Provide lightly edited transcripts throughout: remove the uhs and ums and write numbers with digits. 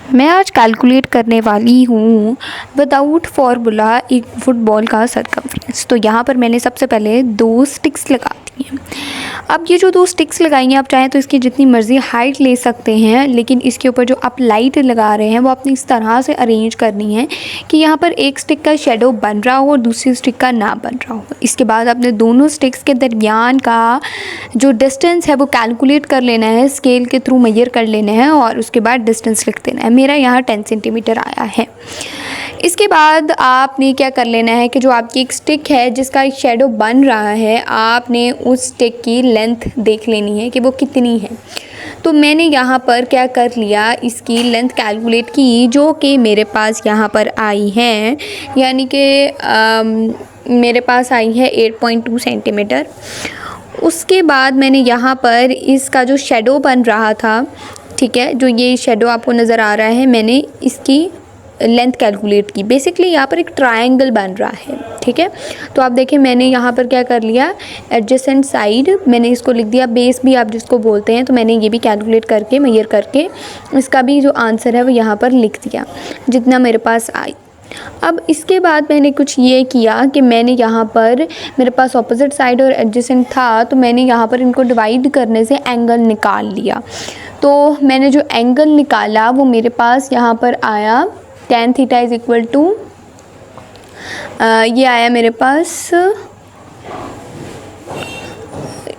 मैं आज कैलकुलेट करने वाली हूँ विदाउट फार्मूला एक फुटबॉल का सरकमफ्रेंस। तो यहाँ पर मैंने सबसे पहले 2 स्टिक्स लगा दी हैं। अब ये जो 2 स्टिक्स लगाई हैं, आप चाहें तो इसकी जितनी मर्ज़ी हाइट ले सकते हैं, लेकिन इसके ऊपर जो आप लाइट लगा रहे हैं वो आपने इस तरह से अरेंज करनी है कि यहाँ पर एक स्टिक का शेडो बन रहा हो और दूसरी स्टिक का ना बन रहा हो। इसके बाद आपने दोनों स्टिक्स के दरमियान का जो डिस्टेंस है वो कैलकुलेट कर लेना है, स्केल के थ्रू मेजर कर लेना है और उसके बाद डिस्टेंस लिख देना है। मेरा यहाँ 10 सेंटीमीटर आया है। इसके बाद आपने क्या कर लेना है कि जो आपकी एक स्टिक है जिसका एक शेडो बन रहा है, आपने उस स्टिक की लेंथ देख लेनी है कि वो कितनी है। तो मैंने यहाँ पर क्या कर लिया, इसकी लेंथ कैलकुलेट की जो कि मेरे पास यहाँ पर आई है, यानी कि मेरे पास आई है 8.2 सेंटीमीटर। उसके बाद मैंने यहाँ पर इसका जो शेडो बन रहा था, ठीक है, जो ये शेडो आपको नज़र आ रहा है, मैंने इसकी लेंथ कैलकुलेट की। बेसिकली यहाँ पर एक ट्रायंगल बन रहा है, ठीक है। तो आप देखें मैंने यहाँ पर क्या कर लिया, एडजेसेंट साइड मैंने इसको लिख दिया, बेस भी आप जिसको बोलते हैं। तो मैंने ये भी कैलकुलेट करके मेजर करके इसका भी जो आंसर है वो यहाँ पर लिख दिया जितना मेरे पास आई। अब इसके बाद मैंने कुछ ये किया कि मैंने यहाँ पर, मेरे पास ऑपोजिट साइड और एडजेसेंट था, तो मैंने यहाँ पर इनको डिवाइड करने से एंगल निकाल लिया। तो मैंने जो एंगल निकाला वो मेरे पास यहाँ पर आया tan theta is equal to, ये आया मेरे पास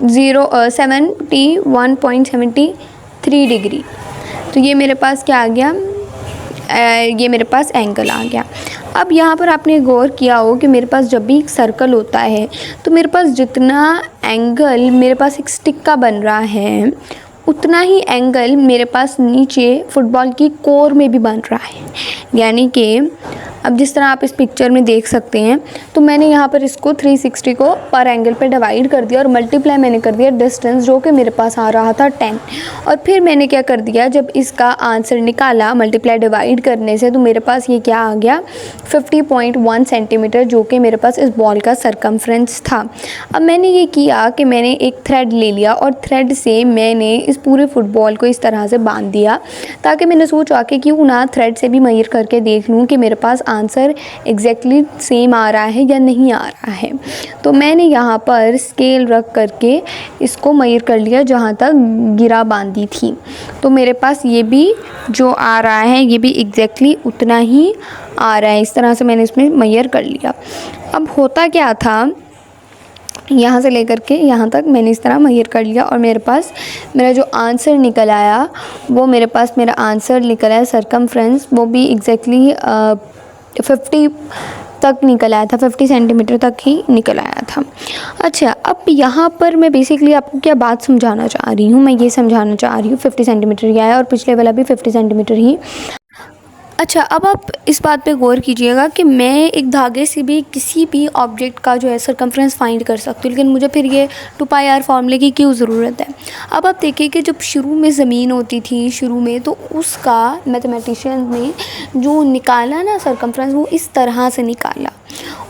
71.73 डिग्री। तो ये मेरे पास क्या आ गया, ये मेरे पास एंगल आ गया। अब यहाँ पर आपने गौर किया हो कि मेरे पास जब भी एक सर्कल होता है तो मेरे पास जितना एंगल मेरे पास एक स्टिक का बन रहा है, उतना ही एंगल मेरे पास नीचे फुटबॉल की कोर में भी बन रहा है। यानी कि अब जिस तरह आप इस पिक्चर में देख सकते हैं, तो मैंने यहाँ पर इसको 360 को पर एंगल पे डिवाइड कर दिया और मल्टीप्लाई मैंने कर दिया डिस्टेंस जो कि मेरे पास आ रहा था 10। और फिर मैंने क्या कर दिया, जब इसका आंसर निकाला मल्टीप्लाई डिवाइड करने से, तो मेरे पास ये क्या आ गया 50.1 सेंटीमीटर, जो कि मेरे पास इस बॉल का सरकमफ्रेंस था। अब मैंने ये किया कि मैंने एक थ्रेड ले लिया और थ्रेड से मैंने इस पूरे फुटबॉल को इस तरह से बांध दिया, ताकि मैंने सोचा कि क्यों ना थ्रेड से भी मेजर करके देख लूँ कि मेरे पास आंसर एग्जैक्टली सेम आ रहा है या नहीं आ रहा है। तो मैंने यहाँ पर स्केल रख करके इसको मेजर कर लिया जहाँ तक गिरा बांधी थी। तो मेरे पास ये भी जो आ रहा है ये भी एग्जैक्टली उतना ही आ रहा है। इस तरह से मैंने इसमें मेजर कर लिया। अब होता क्या था, यहाँ से लेकर के यहाँ तक मैंने इस तरह मेजर कर लिया और मेरे पास मेरा जो आंसर निकल आया वो मेरा आंसर निकल आया सरकमफ्रेंस, वो भी एग्जैक्टली 50 तक निकल आया था, 50 सेंटीमीटर तक ही निकल आया था। अच्छा, अब यहाँ पर मैं बेसिकली आपको क्या बात समझाना चाह रही हूँ, मैं ये समझाना चाह रही हूँ 50 सेंटीमीटर ही आया और पिछले वाला भी 50 सेंटीमीटर ही। अच्छा, अब आप इस बात पे गौर कीजिएगा कि मैं एक धागे से भी किसी भी ऑब्जेक्ट का जो है सरकमफ्रेंस फाइंड कर सकती हूँ, लेकिन मुझे फिर ये 2πr फार्मूले की क्यों ज़रूरत है। अब आप देखिए कि जब शुरू में ज़मीन होती थी, शुरू में, तो उसका मैथमेटिशियन ने जो निकाला ना सरकमफ्रेंस, वो इस तरह से निकाला।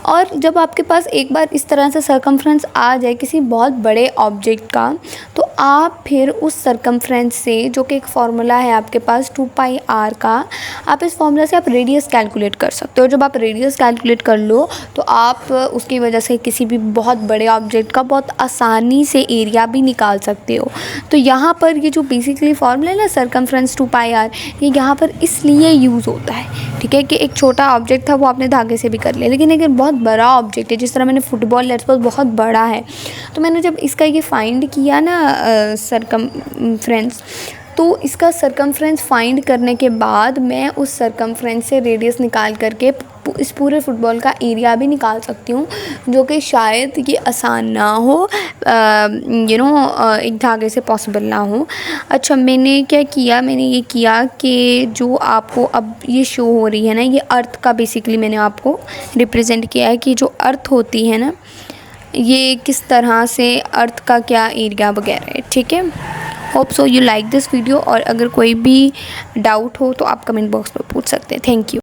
और जब आपके पास एक बार इस तरह से सरकमफ्रेंस आ जाए किसी बहुत बड़े ऑब्जेक्ट का, तो आप फिर उस सरकमफ्रेंस से, जो कि एक फार्मूला है आपके पास 2πr का, आप इस फार्मूला से आप रेडियस कैलकुलेट कर सकते हो। जब आप रेडियस कैलकुलेट कर लो तो आप उसकी वजह से किसी भी बहुत बड़े ऑब्जेक्ट का बहुत आसानी से एरिया भी निकाल सकते हो। तो यहाँ पर ये जो बेसिकली फार्मूला है ना सरकमफ्रेंस 2πr, ये यहाँ पर इसलिए यूज़ होता है, ठीक है, कि एक छोटा ऑब्जेक्ट था वो आपने धागे से भी कर लिया, लेकिन अगर बहुत बड़ा ऑब्जेक्ट है, जिस तरह मैंने फुटबॉल, लेट्स सपोज बहुत बड़ा है, तो मैंने जब इसका ये फाइंड किया ना सरकमफ्रेंस, तो इसका सरकमफ्रेंस फाइंड करने के बाद मैं उस सरकमफ्रेंस से रेडियस निकाल करके इस पूरे फुटबॉल का एरिया भी निकाल सकती हूँ, जो कि शायद ये आसान ना हो, एक धागे से पॉसिबल ना हो। अच्छा, मैंने क्या किया, मैंने ये किया कि जो आपको अब ये शो हो रही है ना, ये अर्थ का बेसिकली मैंने आपको रिप्रेजेंट किया है कि जो अर्थ होती है ना, ये किस तरह से अर्थ का क्या एरिया वगैरह है, ठीक है। Hope so you like this video, और अगर कोई भी डाउट हो तो आप कमेंट बॉक्स में पूछ सकते हैं। Thank you.